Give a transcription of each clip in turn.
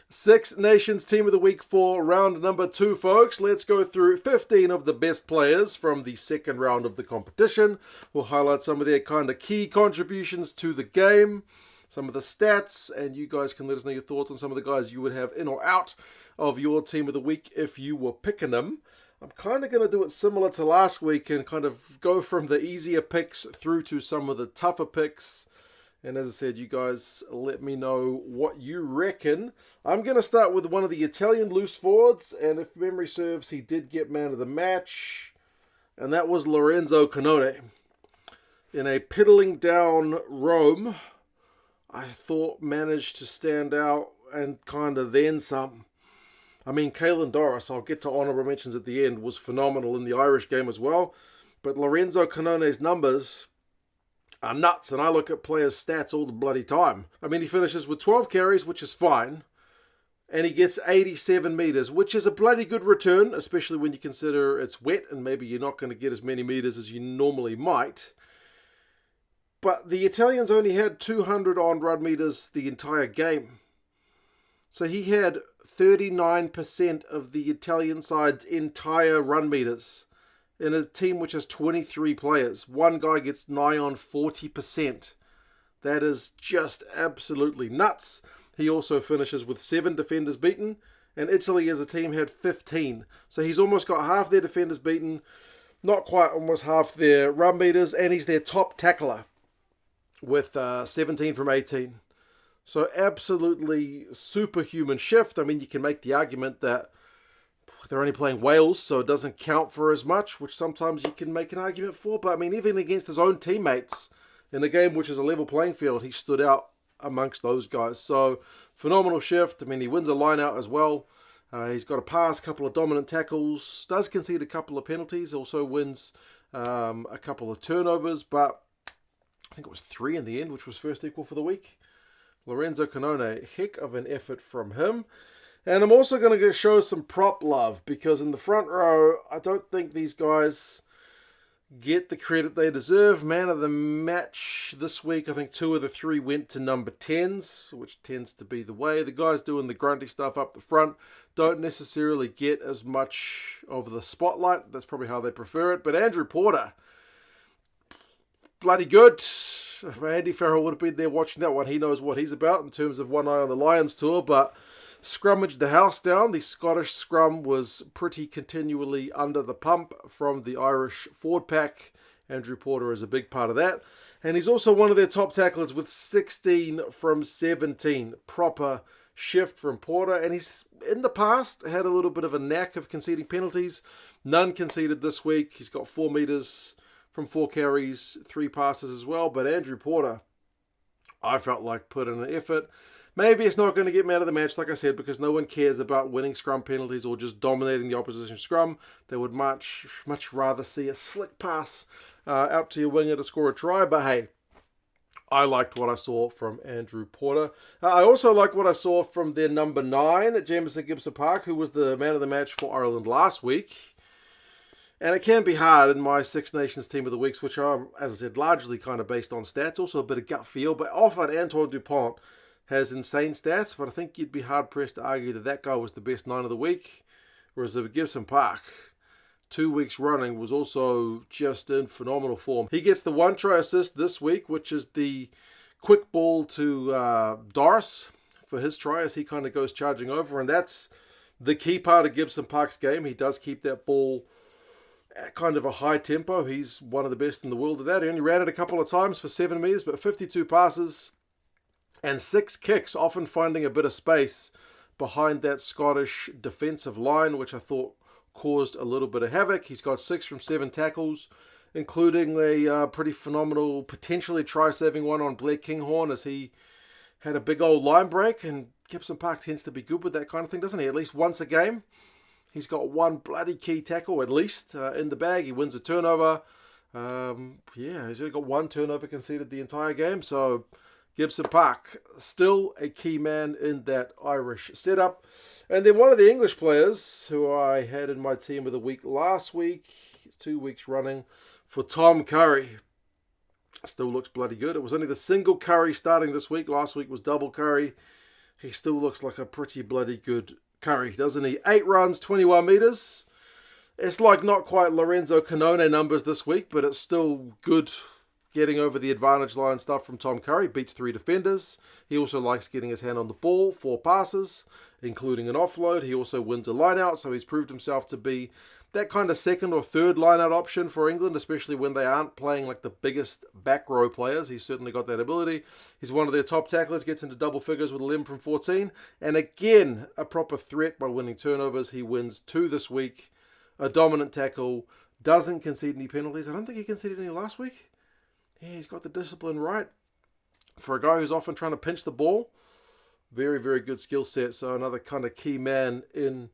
Six Nations Team of the Week for round number 2, folks. Let's go through 15 of the best players from the second round of the competition. We'll highlight some of their kind of key contributions to the game, some of the stats, and you guys can let us know your thoughts on some of the guys you would have in or out of your Team of the Week if you were picking them. I'm kind of going to do it similar to last week and kind of go from the easier picks through to some of the tougher picks. And as I said, you guys let me know what you reckon. I'm going to start with one of the Italian loose forwards, and if memory serves, he did get man of the match, and that was Lorenzo Cannone. In a piddling down Rome, I thought managed to stand out and kind of then some. I mean, Caelan Doris, I'll get to honourable mentions at the end, was phenomenal in the Irish game as well, but Lorenzo Cannone's numbers are nuts, and I look at players' stats all the bloody time. I mean, he finishes with 12 carries, which is fine, and he gets 87 metres, which is a bloody good return, especially when you consider it's wet and maybe you're not going to get as many metres as you normally might. But the Italians only had 200 on-run metres the entire game. So he had 39% of the Italian side's entire run metres. In a team which has 23 players, one guy gets nigh on 40%. That is just absolutely nuts. He also finishes with 7 defenders beaten, and Italy as a team had 15. So he's almost got half their defenders beaten, not quite almost half their run meters, and he's their top tackler with 17 from 18. So absolutely superhuman shift. I mean, you can make the argument that they're only playing Wales, so it doesn't count for as much, which sometimes you can make an argument for. But, I mean, even against his own teammates in a game which is a level playing field, he stood out amongst those guys. So, phenomenal shift. I mean, he wins a line-out as well. He's got a pass, a couple of dominant tackles, does concede a couple of penalties, also wins a couple of turnovers, but I think it was 3 in the end, which was first equal for the week. Lorenzo Cannone, heck of an effort from him. And I'm also going to show some prop love, because in the front row, I don't think these guys get the credit they deserve. Man of the match this week, I think 2 of the 3 went to number 10s, which tends to be the way. The guys doing the grunty stuff up the front don't necessarily get as much of the spotlight. That's probably how they prefer it. But Andrew Porter, bloody good. If Andy Farrell would have been there watching that one, he knows what he's about in terms of one eye on the Lions tour, but scrummaged the house down. The Scottish scrum was pretty continually under the pump from the Irish forward pack. Andrew Porter is a big part of that. And he's also one of their top tacklers with 16 from 17. Proper shift from Porter. And he's, in the past, had a little bit of a knack of conceding penalties. None conceded this week. He's got 4 metres from 4 carries, 3 passes as well. But Andrew Porter, I felt like put in an effort. Maybe it's not going to get man of the match, like I said, because no one cares about winning scrum penalties or just dominating the opposition scrum. They would much rather see a slick pass out to your winger to score a try. But hey, I liked what I saw from Andrew Porter. I also liked what I saw from their number 9 at Jamison Gibson Park, who was the man of the match for Ireland last week. And it can be hard in my Six Nations Team of the Weeks, which are, as I said, largely kind of based on stats, also a bit of gut feel. But often Antoine Dupont has insane stats, but I think you'd be hard-pressed to argue that that guy was the best 9 of the week. Whereas at Gibson Park, 2 weeks running, was also just in phenomenal form. He gets the 1 try assist this week, which is the quick ball to Doris for his try as he kind of goes charging over. And that's the key part of Gibson Park's game. He does keep that ball at kind of a high tempo. He's one of the best in the world at that. He only ran it a couple of times for 7 metres, but 52 passes and 6 kicks, often finding a bit of space behind that Scottish defensive line, which I thought caused a little bit of havoc. He's got 6 from 7 tackles, including a pretty phenomenal, potentially try-saving one on Blair Kinghorn as he had a big old line break, and Gibson Park tends to be good with that kind of thing, doesn't he? At least once a game. He's got 1 bloody key tackle, at least, in the bag. He wins a turnover. He's only got 1 turnover conceded the entire game, so Gibson Park, still a key man in that Irish setup. And then one of the English players who I had in my team of the week last week, 2 weeks running, for Tom Curry. Still looks bloody good. It was only the single Curry starting this week. Last week was double Curry. he still looks like a pretty bloody good Curry, doesn't he? 8 runs, 21 metres. It's like not quite Lorenzo Canone numbers this week, but it's still good getting over the advantage line stuff from Tom Curry. Beats 3 defenders. He also likes getting his hand on the ball, 4 passes, including an offload. He also wins a line-out, so he's proved himself to be that kind of second or third line-out option for England, especially when they aren't playing like the biggest back row players. He's certainly got that ability. He's one of their top tacklers, gets into double figures with 11 from 14. And again, a proper threat by winning turnovers. He wins 2 this week. A dominant tackle, doesn't concede any penalties. I don't think he conceded any last week. Yeah, he's got the discipline right. For a guy who's often trying to pinch the ball, very, very good skill set. So another kind of key man in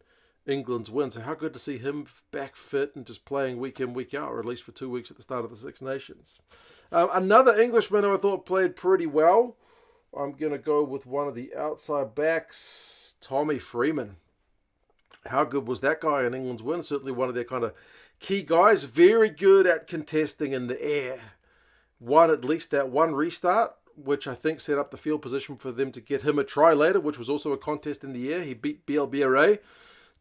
England's win. So how good to see him back fit and just playing week in, week out, or at least for 2 weeks at the start of the Six Nations. Another Englishman who I thought played pretty well. I'm going to go with one of the outside backs, Tommy Freeman. How good was that guy in England's win? Certainly one of their kind of key guys. Very good at contesting in the air. Won at least that one restart, which I think set up the field position for them to get him a try later, which was also a contest in the air. He beat BLBRA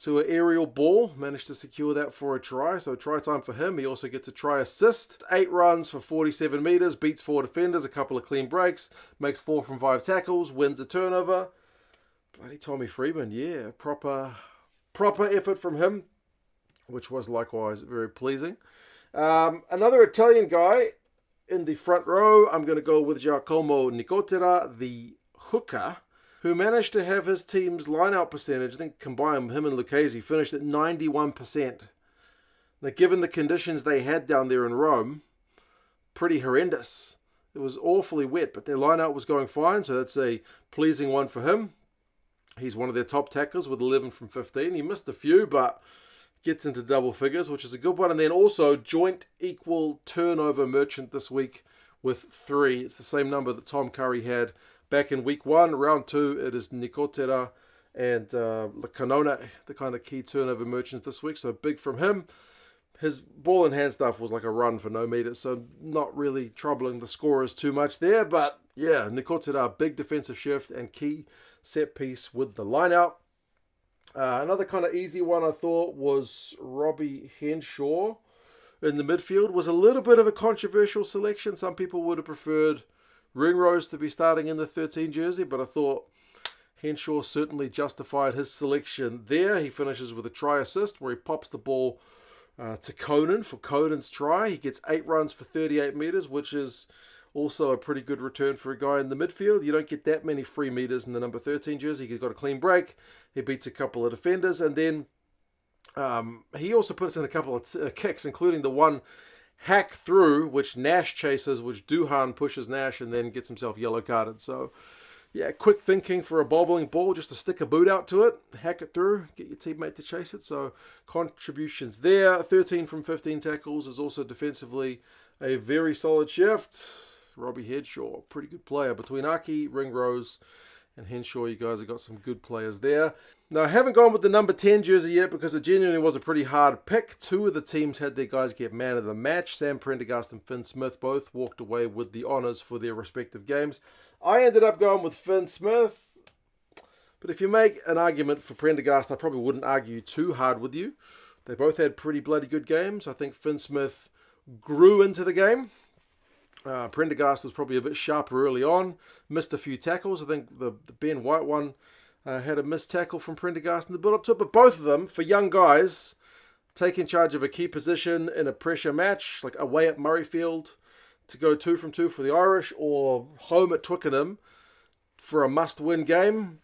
to an aerial ball. Managed to secure that for a try. So try time for him. He also gets a try assist. 8 runs for 47 metres. Beats 4 defenders. A couple of clean breaks. Makes 4 from 5 tackles. Wins a turnover. Bloody Tommy Freeman. Yeah, proper effort from him, which was likewise very pleasing. Another Italian guy in the front row, I'm going to go with Giacomo Nicotera, the hooker, who managed to have his team's line-out percentage, I think combined him and Lucchese, finished at 91%. Now, given the conditions they had down there in Rome, pretty horrendous. It was awfully wet, but their line-out was going fine, so that's a pleasing one for him. He's one of their top tacklers with 11 from 15. He missed a few, but gets into double figures, which is a good one. And then also joint equal turnover merchant this week with 3. It's the same number that Tom Curry had back in week 1. Round 2, it is Nicotera and Canone, the kind of key turnover merchants this week. So big from him. His ball in hand stuff was like a run for no meters, so not really troubling the scorers too much there. But yeah, Nicotera, big defensive shift and key set piece with the line out. Another kind of easy one I thought was Robbie Henshaw in the midfield. Was a little bit of a controversial selection. Some people would have preferred Ringrose to be starting in the 13 jersey, but I thought Henshaw certainly justified his selection there. He finishes with a try assist where he pops the ball to Conan for Conan's try. He gets 8 runs for 38 metres, which is also a pretty good return for a guy in the midfield. You don't get that many free metres in the number 13 jersey. He's got a clean break. He beats a couple of defenders. And then he also puts in a couple of kicks, including the one hack through, which Nash chases, which Duhan pushes Nash and then gets himself yellow carded. So, yeah, quick thinking for a bobbling ball, just to stick a boot out to it, hack it through, get your teammate to chase it. So contributions there. 13 from 15 tackles is also defensively a very solid shift. Robbie Henshaw, pretty good player. Between Aki, Ringrose, and Henshaw, you guys have got some good players there. Now, I haven't gone with the number 10 jersey yet because it genuinely was a pretty hard pick. 2 of the teams had their guys get man of the match. Sam Prendergast and Finn Smith both walked away with the honours for their respective games. I ended up going with Finn Smith. But if you make an argument for Prendergast, I probably wouldn't argue too hard with you. They both had pretty bloody good games. I think Finn Smith grew into the game. Prendergast was probably a bit sharper early on. Missed a few tackles. I think the Ben White one had a missed tackle from Prendergast in the build-up to it. But both of them, for young guys, taking charge of a key position in a pressure match, like away at Murrayfield to go 2 from 2 for the Irish, or home at Twickenham for a must-win game.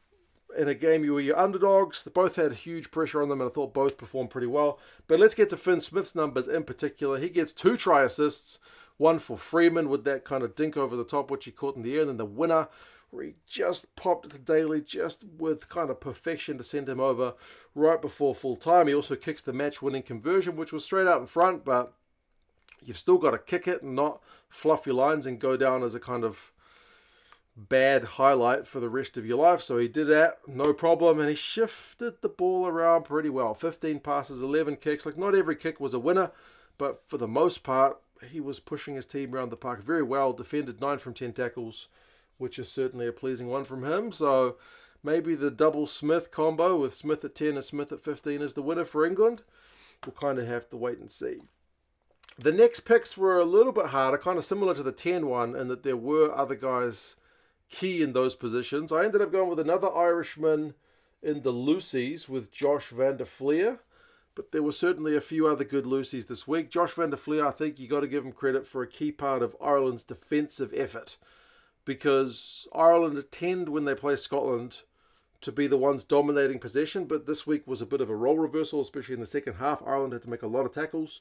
In a game you were your underdogs. They both had huge pressure on them, and I thought both performed pretty well. But let's get to Finn Smith's numbers in particular. He gets 2 try assists, 1 for Freeman with that kind of dink over the top, which he caught in the air, and then the winner, where he just popped it to Daly, just with kind of perfection to send him over right before full time. He also kicks the match-winning conversion, which was straight out in front, but you've still got to kick it and not fluff your lines and go down as a kind of bad highlight for the rest of your life. So he did that, no problem, and he shifted the ball around pretty well. 15 passes, 11 kicks. Like, not every kick was a winner, but for the most part, he was pushing his team around the park very well. Defended 9 from 10 tackles, which is certainly a pleasing one from him. So maybe the double Smith combo with Smith at 10 and Smith at 15 is the winner for England. We'll kind of have to wait and see. The next picks were a little bit harder, kind of similar to the 10 one, in that there were other guys key in those positions. I ended up going with another Irishman in the Lucies with Josh van der Fleer, but there were certainly a few other good Lucies this week. Josh van der Fleer, I think you got to give him credit for a key part of Ireland's defensive effort, because Ireland tend, when they play Scotland, to be the ones dominating possession, but this week was a bit of a role reversal, especially in the second half. Ireland had to make a lot of tackles.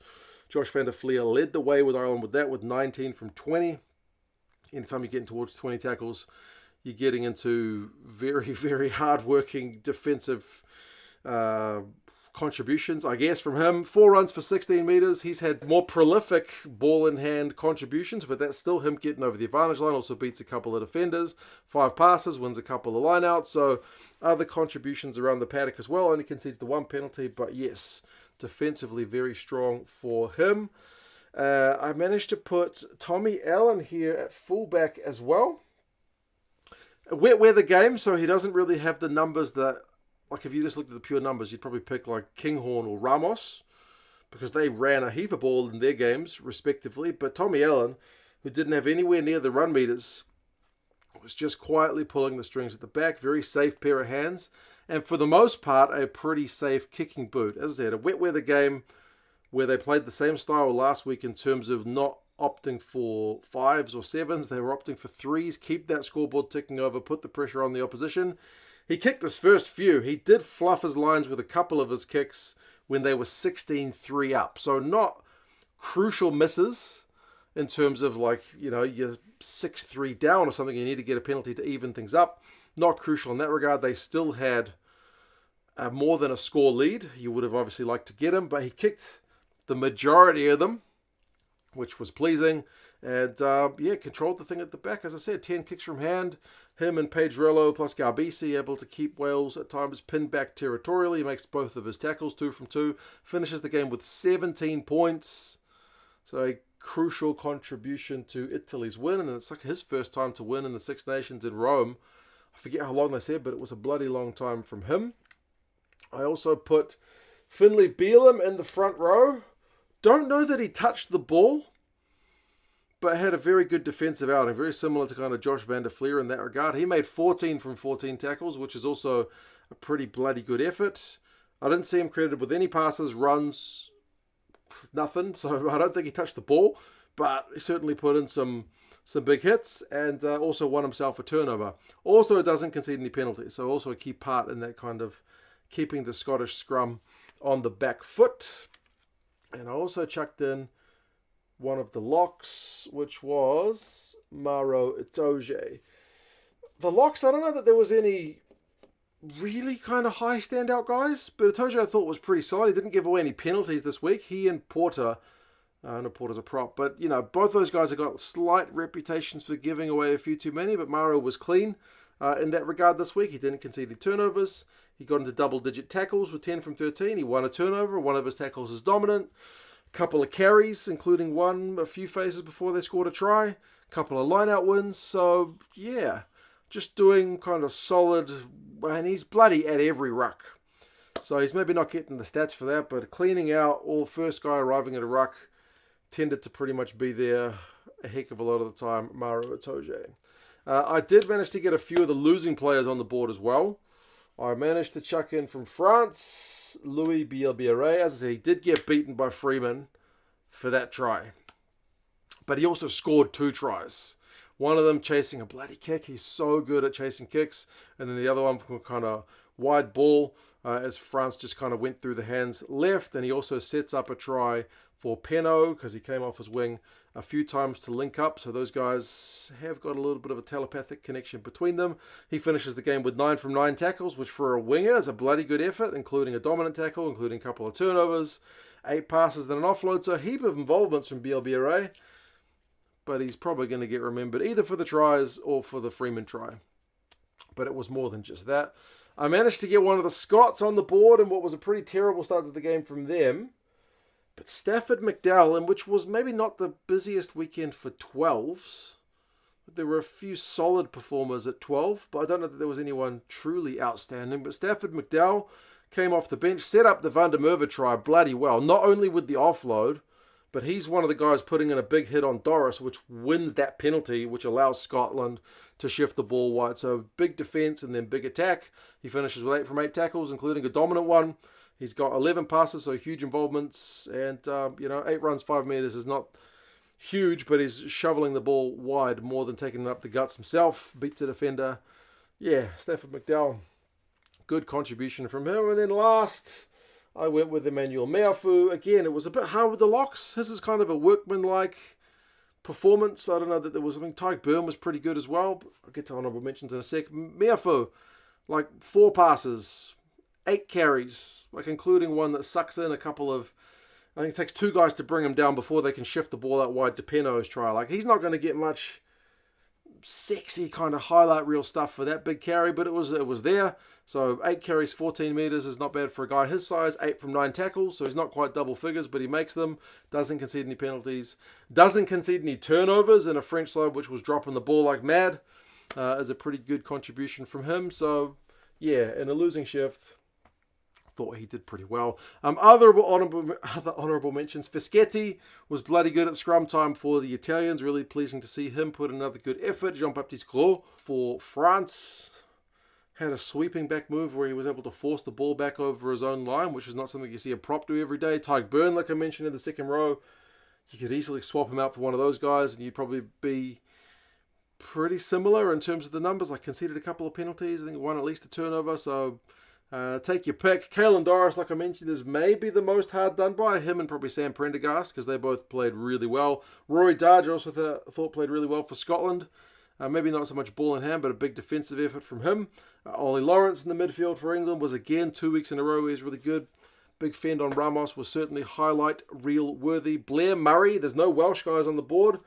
Josh van der Fleer led the way with Ireland with that, with 19 from 20. Anytime you're getting towards 20 tackles, you're getting into very, very hard-working defensive contributions, I guess, from him. 4 runs for 16 metres. He's had more prolific ball-in-hand contributions, but that's still him getting over the advantage line. Also beats a couple of defenders. 5 passes, wins a couple of line-outs. So other contributions around the paddock as well. Only concedes the 1 penalty, but yes, defensively very strong for him. I managed to put Tommy Allen here at fullback as well. A wet weather game, so he doesn't really have the numbers that, like if you just looked at the pure numbers, you'd probably pick like Kinghorn or Ramos, because they ran a heap of ball in their games, respectively. But Tommy Allen, who didn't have anywhere near the run meters, was just quietly pulling the strings at the back. Very safe pair of hands. And for the most part, a pretty safe kicking boot. As I said, a wet weather game where they played the same style last week in terms of not opting for 5s or 7s. They were opting for 3s. Keep that scoreboard ticking over. Put the pressure on the opposition. He kicked his first few. He did fluff his lines with a couple of his kicks when they were 16-3 up. So not crucial misses in terms of like, you know, you're 6-3 down or something. You need to get a penalty to even things up. Not crucial in that regard. They still had more than a score lead. You would have obviously liked to get him, but he kicked the majority of them, which was pleasing. And, controlled the thing at the back. As I said, 10 kicks from hand. Him and Pedrello plus Garbisi able to keep Wales at times pinned back territorially. He makes both of his tackles 2 from 2. Finishes the game with 17 points. So a crucial contribution to Italy's win. And it's like his first time to win in the Six Nations in Rome. I forget how long they said, but it was a bloody long time from him. I also put Finlay Bealham in the front row. Don't know that he touched the ball, but had a very good defensive outing, very similar to kind of Josh van der Fleer in that regard. He made 14 from 14 tackles, which is also a pretty bloody good effort. I didn't see him credited with any passes, runs, nothing, so I don't think he touched the ball, but he certainly put in some big hits, and also won himself a turnover. Also doesn't concede any penalties, so also a key part in that kind of keeping the Scottish scrum on the back foot. And I also chucked in one of the locks, which was Maro Itoje. The locks, I don't know that there was any really kind of high standout guys, but Itoje I thought was pretty solid. He didn't give away any penalties this week. He and Porter, no, Porter's a prop, but you know, both those guys have got slight reputations for giving away a few too many, but Maro was clean in that regard this week. He didn't concede any turnovers. He got into double-digit tackles with 10 from 13. He won a turnover. One of his tackles is dominant. A couple of carries, including one a few phases before they scored a try. A couple of line-out wins. So, yeah, just doing kind of solid. And he's bloody at every ruck. So he's maybe not getting the stats for that, but cleaning out, all first guy arriving at a ruck tended to pretty much be there a heck of a lot of the time, Maro Itoje. I did manage to get a few of the losing players on the board as well. I managed to chuck in from France, Louis Bielbiere. As I said, he did get beaten by Freeman for that try. But he also scored 2 tries. One of them chasing a bloody kick. He's so good at chasing kicks. And then the other one kind of wide ball as France just kind of went through the hands left. And he also sets up a try for Penno because he came off his wing a few times to link up. So those guys have got a little bit of a telepathic connection between them. He finishes the game with 9 from 9 tackles, which for a winger is a bloody good effort, including a dominant tackle, including a couple of turnovers, 8 passes, then an offload. So a heap of involvements from Bielbiere. But he's probably going to get remembered either for the tries or for the Freeman try. But it was more than just that. I managed to get one of the Scots on the board in what was a pretty terrible start to the game from them. But Stafford McDowell, in which was maybe not the busiest weekend for 12s, There were a few solid performers at 12, but I don't know that there was anyone truly outstanding. But Stafford McDowell came off the bench, set up the Van der Merwe try bloody well, not only with the offload, but he's one of the guys putting in a big hit on Doris, which wins that penalty, which allows Scotland to shift the ball wide. So big defence and then big attack. He finishes with 8 from 8 tackles, including a dominant one. He's got 11 passes, so huge involvements. And, 8 runs, 5 metres is not huge, but he's shoveling the ball wide more than taking it up the guts himself. Beats a defender. Yeah, Stafford McDowell. Good contribution from him. And then last, I went with Emmanuel Meafu. Again, it was a bit hard with the locks. His is kind of a workman-like performance. I don't know that there was... I mean, Tyke Byrne was pretty good as well. I'll get to honourable mentions in a sec. Meafu, 4 passes, 8 carries, including one that sucks in a couple of... I think it takes 2 guys to bring him down before they can shift the ball out wide to Peno's try. He's not going to get much sexy kind of highlight reel stuff for that big carry, but it was there. So 8 carries, 14 metres is not bad for a guy his size. 8 from 9 tackles, so he's not quite double figures, but he makes them. Doesn't concede any penalties. Doesn't concede any turnovers in a French side which was dropping the ball like mad. Is a pretty good contribution from him. So, yeah, in a losing shift, thought he did pretty well. Other honourable mentions. Fischetti was bloody good at scrum time for the Italians. Really pleasing to see him put another good effort. Jean-Baptiste Gros for France had a sweeping back move where he was able to force the ball back over his own line, which is not something you see a prop do every day. Tyke Byrne, like I mentioned in the second row, you could easily swap him out for one of those guys and you'd probably be pretty similar in terms of the numbers. Conceded a couple of penalties. I think one at least a turnover, so... take your pick. Caelan Doris, like I mentioned, is maybe the most hard done by. Him and probably Sam Prendergast, because they both played really well. Rory Darge also thought played really well for Scotland. Maybe not so much ball in hand, but a big defensive effort from him. Ollie Lawrence in the midfield for England was again 2 weeks in a row. He's really good. Big fend on Ramos was certainly highlight reel worthy. Blair Murray, there's no Welsh guys on the board.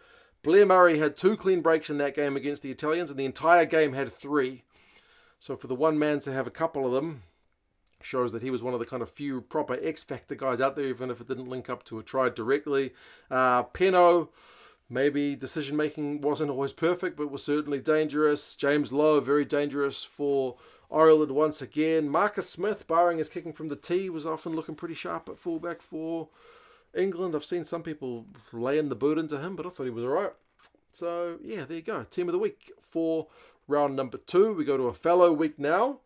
Blair Murray had 2 clean breaks in that game against the Italians, and the entire game had 3. So for the one man to have a couple of them shows that he was one of the kind of few proper X-Factor guys out there, even if it didn't link up to a try directly. Peno, maybe decision-making wasn't always perfect, but was certainly dangerous. James Lowe, very dangerous for Ireland once again. Marcus Smith, barring his kicking from the tee, was often looking pretty sharp at fullback for England. I've seen some people laying the boot into him, but I thought he was all right. So, yeah, there you go. Team of the week for round number 2. We go to a fallow week now.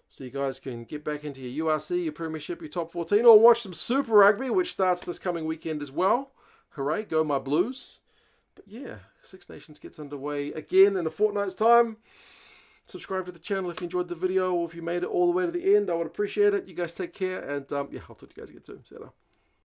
So you guys can get back into your URC, your Premiership, your Top 14, or watch some Super Rugby, which starts this coming weekend as well. Hooray, go my Blues. But yeah, Six Nations gets underway again in a fortnight's time. Subscribe to the channel if you enjoyed the video, or if you made it all the way to the end. I would appreciate it. You guys take care, and I'll talk to you guys again soon. See you later.